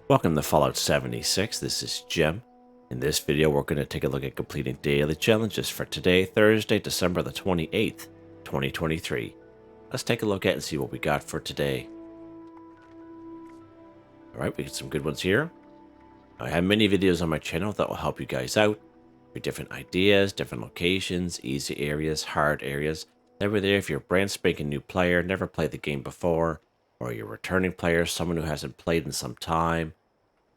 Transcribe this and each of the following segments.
Welcome to Fallout 76, this is Jim. In this video we're going to take a look at completing daily challenges for today, Thursday, December the 28th, 2023. Let's take a look at and see what we got for today. Alright, we got some good ones here. I have many videos on my channel that will help you guys out for different ideas, different locations, easy areas, hard areas. They were there if you're a brand spanking new player, never played the game before, or you're a returning player, someone who hasn't played in some time,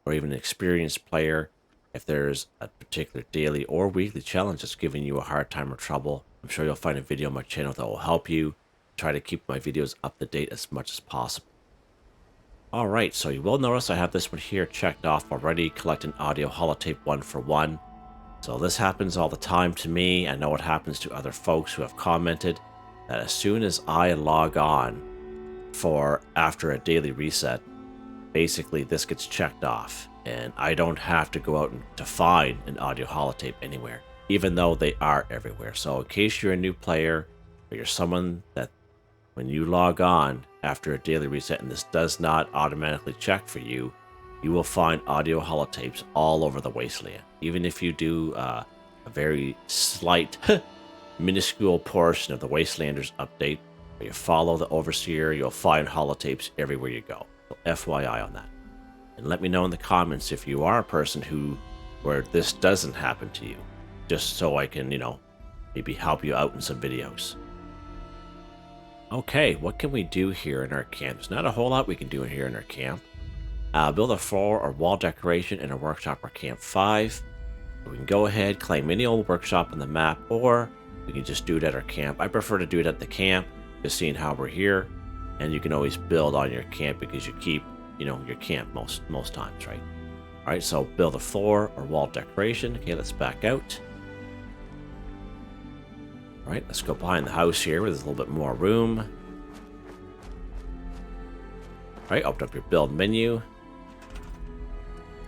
or even an experienced player. If there's a particular daily or weekly challenge that's giving you a hard time or trouble, I'm sure you'll find a video on my channel that will help you. Try to keep my videos up to date as much as possible. Alright, so you will notice I have this one here checked off already, collecting audio holotape 1 for 1. So this happens all the time to me. I know it happens to other folks who have commented that as soon as I log on for after a daily reset, basically this gets checked off and I don't have to go out to find an audio holotape anywhere, even though they are everywhere. So in case you're a new player or you're someone that when you log on after a daily reset and this does not automatically check for you, you will find audio holotapes all over the wasteland. Even if you do a very slight minuscule portion of the Wastelanders update, or you follow the Overseer, you'll find holotapes everywhere you go. So FYI on that. And let me know in the comments if you are a person where this doesn't happen to you, just so I can, maybe help you out in some videos. Okay, what can we do here in our camp? There's not a whole lot we can do in here in our camp. Build a floor or wall decoration in a workshop or camp 5. We can go ahead, claim any old workshop on the map, or we can just do it at our camp. I prefer to do it at the camp, just seeing how we're here. And you can always build on your camp because you keep, your camp most times, right? All right, so build a floor or wall decoration. Okay, let's back out. All right, let's go behind the house here where there's a little bit more room. All right, open up your build menu.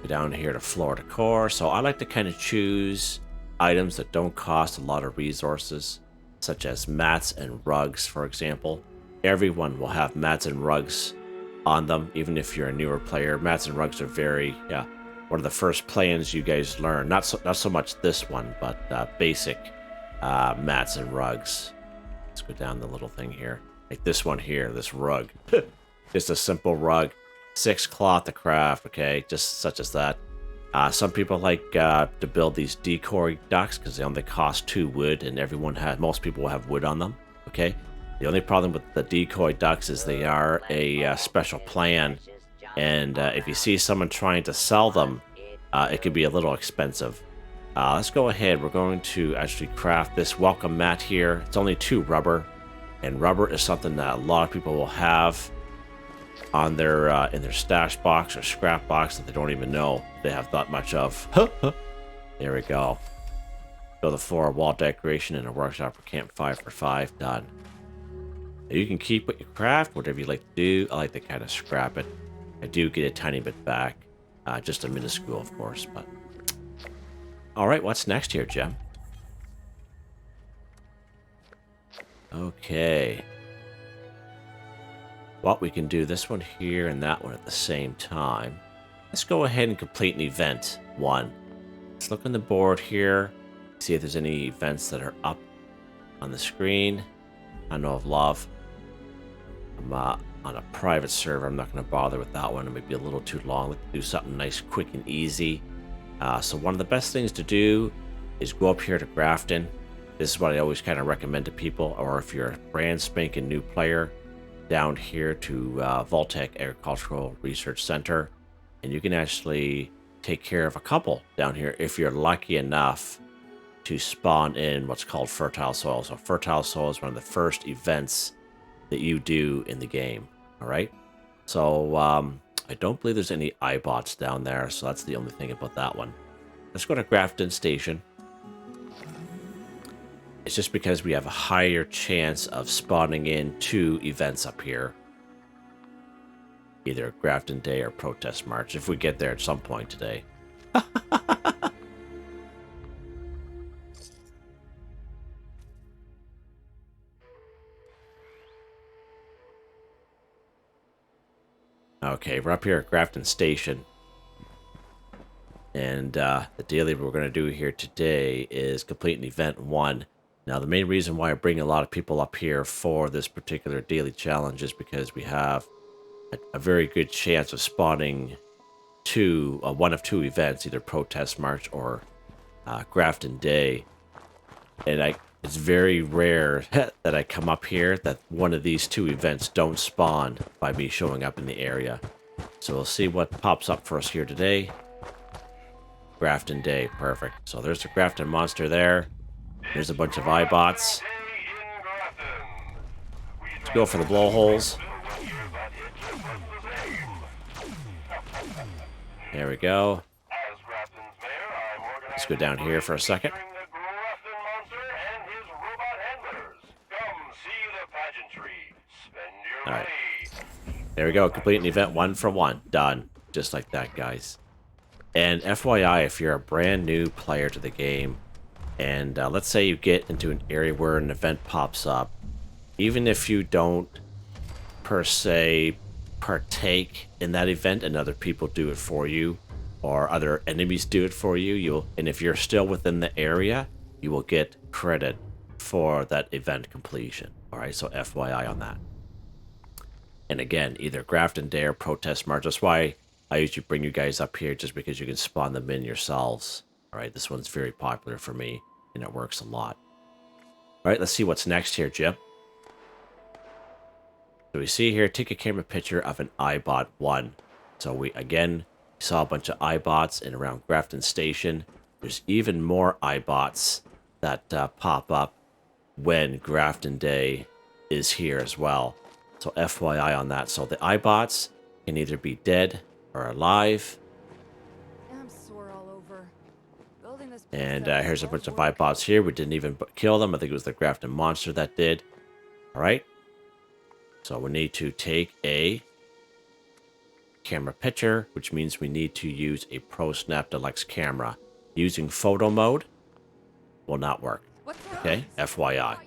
Go down here to floor decor. So I like to kind of choose items that don't cost a lot of resources, such as mats and rugs, for example. Everyone will have mats and rugs on them, even if you're a newer player. Mats and rugs are one of the first plans you guys learn. Not so much this one, but basic mats and rugs. Let's go down the little thing here. Like this one here, this rug. Just a simple rug. 6 cloth to craft, okay? Just such as that. Some people like to build these decoy ducks because they only cost 2 wood, and most people will have wood on them, okay? The only problem with the decoy ducks is they are a special plan, and if you see someone trying to sell them, it could be a little expensive. Let's go ahead. We're going to actually craft this welcome mat here. It's only 2 rubber, and rubber is something that a lot of people will have on their in their stash box or scrap box that they don't even know they have that much of. There we go. Build a floor wall decoration in a workshop for camp 5 for 5. Done. Now you can keep what you craft, whatever you like to do. I like to kind of scrap it. I do get a tiny bit back, just a minuscule, of course. But all right, what's next here, Jem? Okay. Well, we can do this one here and that one at the same time. Let's go ahead and complete an event 1. Let's look on the board here, see if there's any events that are up on the screen. I know of love. I'm on a private server. I'm not going to bother with that one. It might be a little too long. Let's do something nice, quick, and easy. So one of the best things to do is go up here to Grafton. This is what I always kind of recommend to people, or if you're a brand spanking new player, down here to Voltec Agricultural Research Center, and you can actually take care of a couple down here if you're lucky enough to spawn in what's called fertile soil. So fertile soil is one of the first events that you do in the game. All right, so I don't believe there's any Eyebots down there, so that's the only thing about that one. Let's go to Grafton Station. It's just because we have a higher chance of spawning in 2 events up here. Either Grafton Day or Protest March, if we get there at some point today. Okay, we're up here at Grafton Station. And the daily we're going to do here today is complete an event 1. Now, the main reason why I bring a lot of people up here for this particular daily challenge is because we have a very good chance of spawning one of two events, either Protest March or Grafton Day. And it's very rare that I come up here that one of these two events don't spawn by me showing up in the area. So we'll see what pops up for us here today. Grafton Day, perfect. So there's the Grafton monster there. There's a bunch of Eyebots. Let's go for the blowholes. There we go. Let's go down here for a second. Alright. There we go. Complete an event 1 for 1. Done. Just like that, guys. And FYI, if you're a brand new player to the game, and let's say you get into an area where an event pops up, even if you don't, per se, partake in that event and other people do it for you, or other enemies do it for you, and if you're still within the area, you will get credit for that event completion. Alright, so FYI on that. And again, either Grafton Day or Protest March. That's why I usually bring you guys up here, just because you can spawn them in yourselves. Alright, this one's very popular for me, and it works a lot. Alright, let's see what's next here, Jim. So we see here, take a camera picture of an Eyebot 1. So we, again, saw a bunch of Eyebots in around Grafton Station. There's even more Eyebots that pop up when Grafton Day is here as well. So FYI on that. So the Eyebots can either be dead or alive. I'm sore all over. And here's a bunch of Eyebots here. We didn't even kill them. I think it was the Grafton monster that did. Alright. So we need to take a camera picture, which means we need to use a Pro Snap Deluxe camera. Using photo mode will not work. Okay, FYI.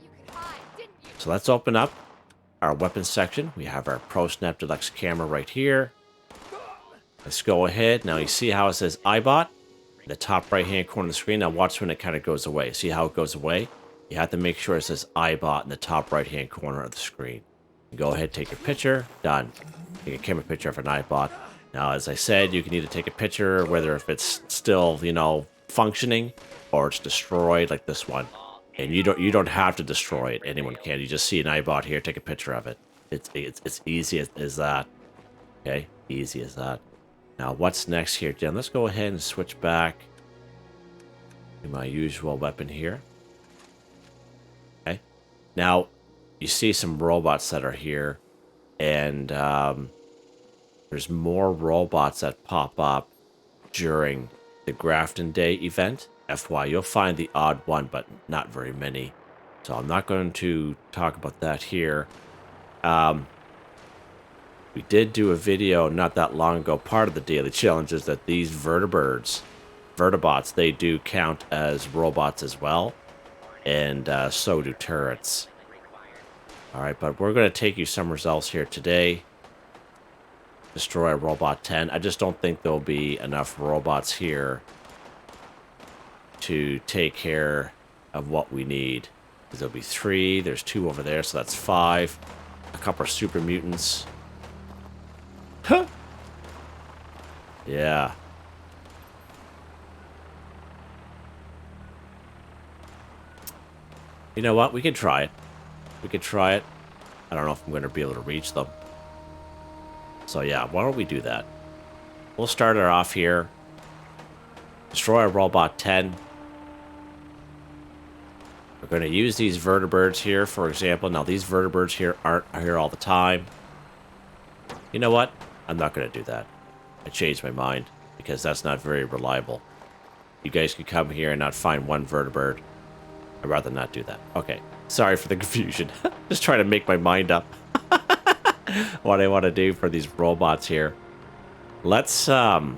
So let's open up our weapons section. We have our Pro Snap Deluxe camera right here. Let's go ahead. Now you see how it says Eyebot in the top right hand corner of the screen. Now watch when it kind of goes away. See how it goes away? You have to make sure it says Eyebot in the top right hand corner of the screen. Go ahead, take a picture. Done. Take a camera picture of an Eyebot. Now, as I said, you can either take a picture, whether if it's still, functioning, or it's destroyed, like this one. And you don't have to destroy it. Anyone can. You just see an Eyebot here, take a picture of it. It's easy as that. Okay, easy as that. Now, what's next here, Jen? Let's go ahead and switch back to my usual weapon here. Okay. Now, you see some robots that are here, and there's more robots that pop up during the Grafton Day event. FY, you'll find the odd one, but not very many. So I'm not going to talk about that here. We did do a video not that long ago. Part of the daily challenge is that these vertibots, they do count as robots as well, and so do turrets. Alright, but we're going to take you somewhere else here today. Destroy Robot 10. I just don't think there'll be enough robots here to take care of what we need. Because there'll be 3. There's 2 over there, so that's 5. A couple of super mutants. Huh! Yeah. You know what? We can try it. We could try it. I don't know if I'm going to be able to reach them. So yeah, why don't we do that? We'll start it off here. Destroy Robot 10. We're going to use these vertibirds here, for example. Now, these vertibirds here aren't here all the time. You know what? I'm not going to do that. I changed my mind, because that's not very reliable. You guys could come here and not find one vertibird. I'd rather not do that. Okay. Sorry for the confusion. Just trying to make my mind up. What I want to do for these robots here. Let's go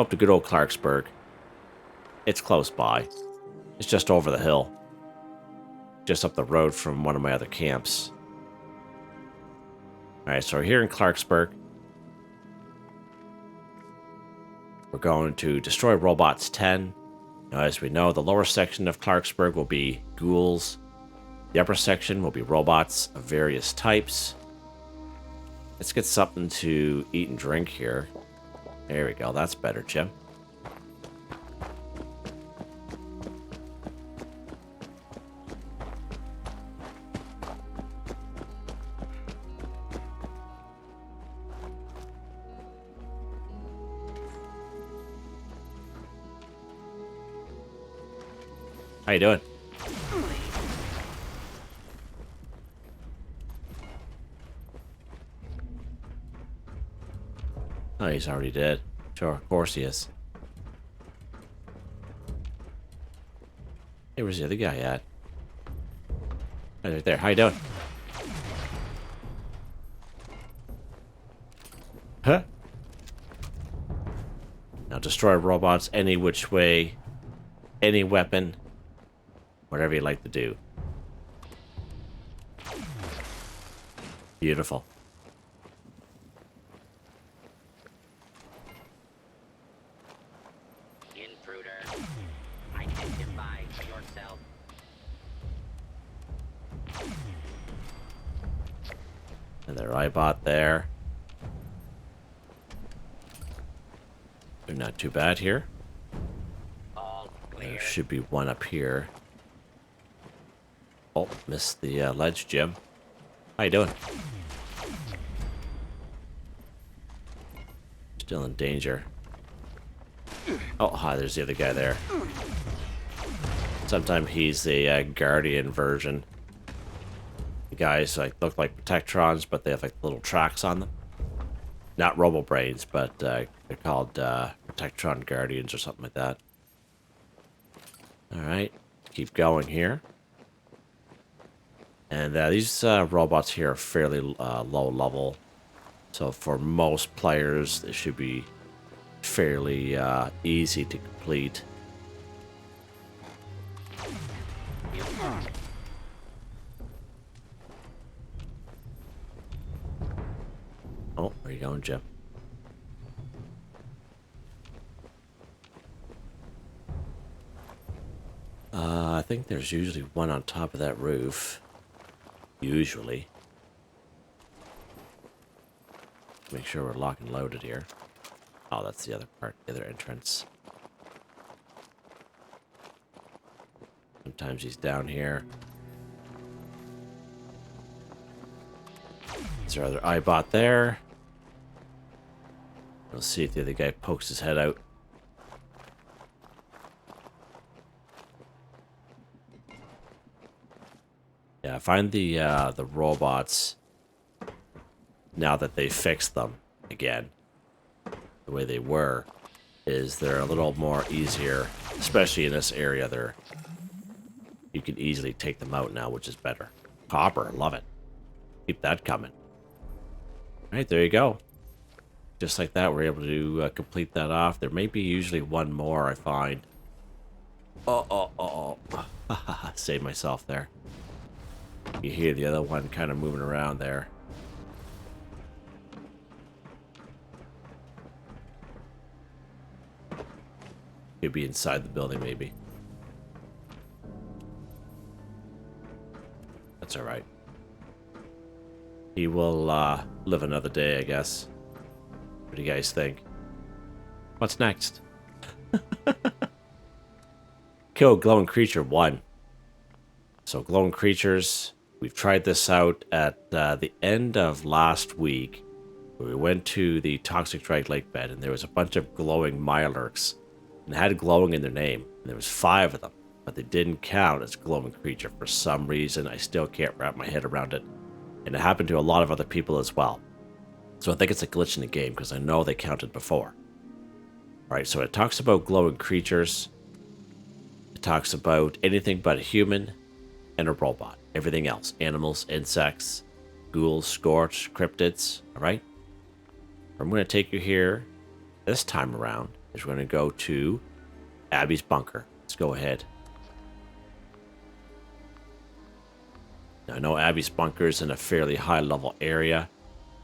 up to good old Clarksburg. It's close by. It's just over the hill. Just up the road from one of my other camps. Alright, so we're here in Clarksburg. We're going to destroy robots 10. Now, as we know, the lower section of Clarksburg will be ghouls. The upper section will be robots of various types. Let's get something to eat and drink here. There we go. That's better, Jim. How you doing? Oh, he's already dead. Sure, of course he is. Hey, where's the other guy at? Oh, right there. How you doing? Huh? Now destroy robots any which way, any weapon, whatever you like to do. Beautiful. Intruder, identify yourself. And their Eyebot there. They're not too bad here. All clear. There should be one up here. Oh, missed the ledge, Jim. How you doing? Still in danger. Oh, hi, there's the other guy there. Sometimes he's the Guardian version. The guys look like Protectrons, but they have like little tracks on them. Not Robo-Brains, but they're called Protectron Guardians or something like that. Alright, keep going here. And these robots here are fairly low level. So for most players, they should be fairly easy to complete. Oh, where you going, Jim? I think there's usually one on top of that roof. Usually. Make sure we're locked and loaded here. Oh, that's the other part, the other entrance. Sometimes he's down here. Is there other Eyebot there? We'll see if the other guy pokes his head out. Yeah, I find the robots, now that they fixed them again, the way they were, is they're a little more easier, especially in this area. You can easily take them out now, which is better. Copper, love it. Keep that coming. All right, there you go. Just like that, we're able to complete that off. There may be usually one more, I find. Oh. Save myself there. You hear the other one kind of moving around there. Could be inside the building, maybe. That's all right. He will live another day, I guess. What do you guys think? What's next? Kill glowing creature 1. So glowing creatures, we've tried this out at the end of last week. Where we went to the Toxic Drag Lake bed, and there was a bunch of glowing Mirelurks, and they had glowing in their name. And there was 5 of them, but they didn't count as glowing creature for some reason. I still can't wrap my head around it, and it happened to a lot of other people as well. So I think it's a glitch in the game because I know they counted before. All right, so it talks about glowing creatures. It talks about anything but a human and a robot. Everything else, animals, insects, ghouls, scorch, cryptids. All right. I'm going to take you here this time around. Is we're going to go to Abby's bunker. Let's go ahead. Now, I know Abby's bunker is in a fairly high level area,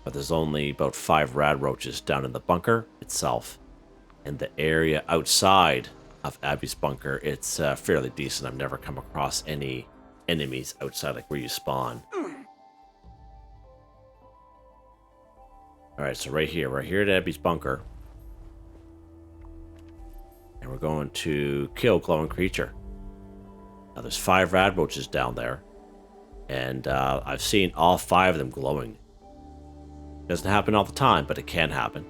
but there's only about 5 rad roaches down in the bunker itself. And the area outside of Abby's bunker, it's fairly decent. I've never come across any enemies outside, like where you spawn. Alright, so right here. We're here at Abby's bunker. And we're going to kill glowing creature. Now there's 5 rad roaches down there. And I've seen all 5 of them glowing. Doesn't happen all the time, but it can happen.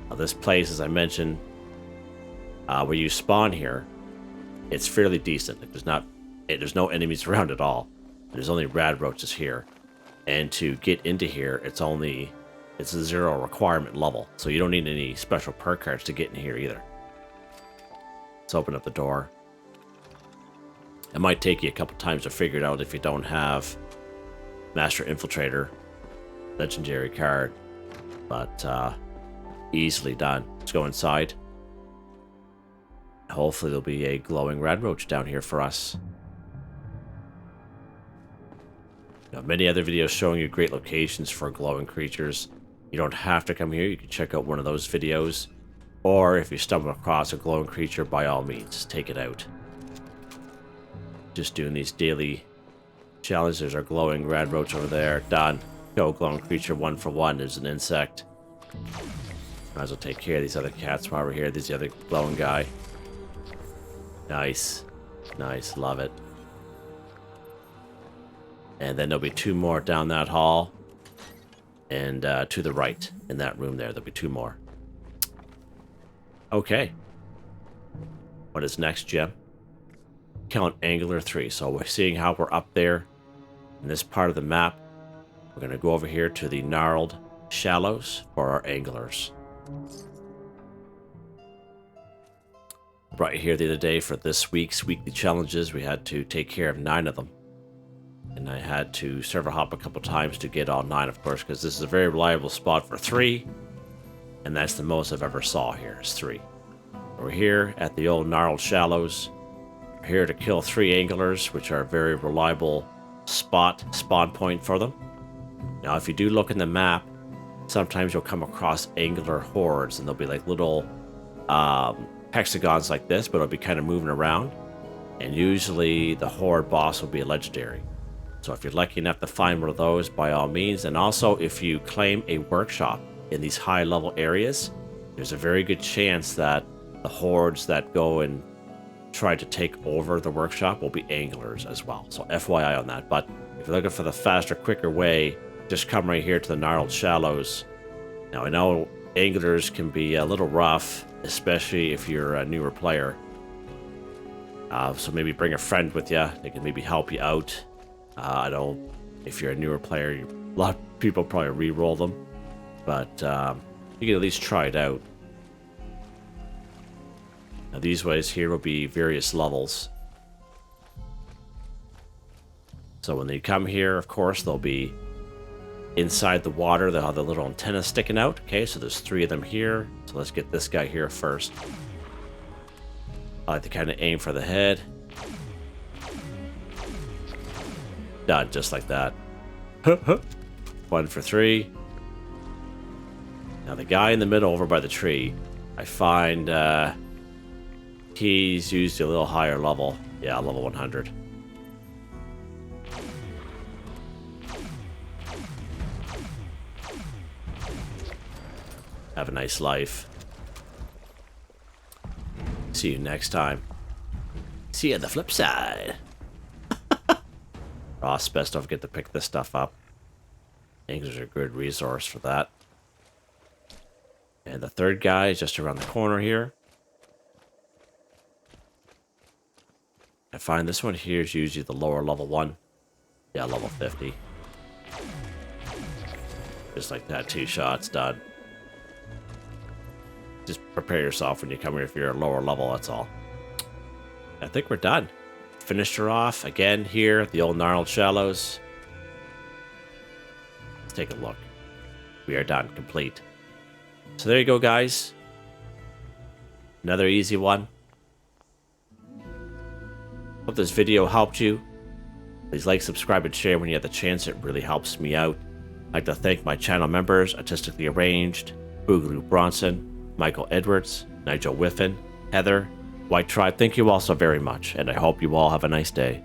Now this place, as I mentioned, where you spawn here, it's fairly decent. Like there's no enemies around at all. There's only rad roaches here. And to get into here, it's a 0 requirement level. So you don't need any special perk cards to get in here either. Let's open up the door. It might take you a couple times to figure it out if you don't have Master Infiltrator, legendary card, but easily done. Let's go inside. Hopefully there'll be a glowing rad roach down here for us. Now, many other videos showing you great locations for glowing creatures. You don't have to come here. You can check out one of those videos. Or if you stumble across a glowing creature, by all means, take it out. Just doing these daily challenges. There's our glowing rad roach over there. Done. Kill glowing creature 1 for 1. There's an insect. Might as well take care of these other cats while we're here. There's the other glowing guy. Nice. Nice. Love it. And then there'll be 2 more down that hall. And to the right, in that room there, there'll be 2 more. Okay. What is next, Jim? Count Angler 3. So we're seeing how we're up there in this part of the map. We're going to go over here to the gnarled shallows for our anglers. Brought you here the other day for this week's weekly challenges. We had to take care of 9 of them. And I had to server hop a couple times to get all 9, of course, because this is a very reliable spot for 3. And that's the most I've ever saw here, is 3. We're here at the old gnarled shallows. We're here to kill 3 anglers, which are a very reliable spawn point for them. Now, if you do look in the map, sometimes you'll come across angler hordes, and they'll be like little hexagons like this, but it'll be kind of moving around. And usually the horde boss will be a legendary. So if you're lucky enough to find one of those, by all means. And also, if you claim a workshop in these high-level areas, there's a very good chance that the hordes that go and try to take over the workshop will be anglers as well. So FYI on that. But if you're looking for the faster, quicker way, just come right here to the gnarled shallows. Now, I know anglers can be a little rough, especially if you're a newer player. So maybe bring a friend with you. They can maybe help you out. I know if you're a newer player, a lot of people probably re-roll them. But you can at least try it out. Now these ways here will be various levels. So when they come here, of course, they'll be inside the water. They'll have the little antenna sticking out. Okay, so there's 3 of them here. So let's get this guy here first. I like to kind of aim for the head. Done, just like that. 1 for 3. Now the guy in the middle over by the tree, I find he's used a little higher level. Yeah, level 100. Have a nice life. See you next time. See you on the flip side. Ross, best don't forget to pick this stuff up. Anglers are a good resource for that. And the 3rd guy is just around the corner here. I find this one here is usually the lower level one. Yeah, level 50. Just like that, 2 shots, done. Just prepare yourself when you come here if you're a lower level, that's all. I think we're done. Finished her off again here at the old gnarled shallows. Let's take a look. We are done, complete. So there you go, guys. Another easy one. Hope this video helped you. Please like, subscribe, and share when you have the chance. It really helps me out. I'd like to thank my channel members, Artistically Arranged, Boogaloo Bronson, Michael Edwards, Nigel Wiffen, Heather, Whitetribe, thank you all so very much, and I hope you all have a nice day.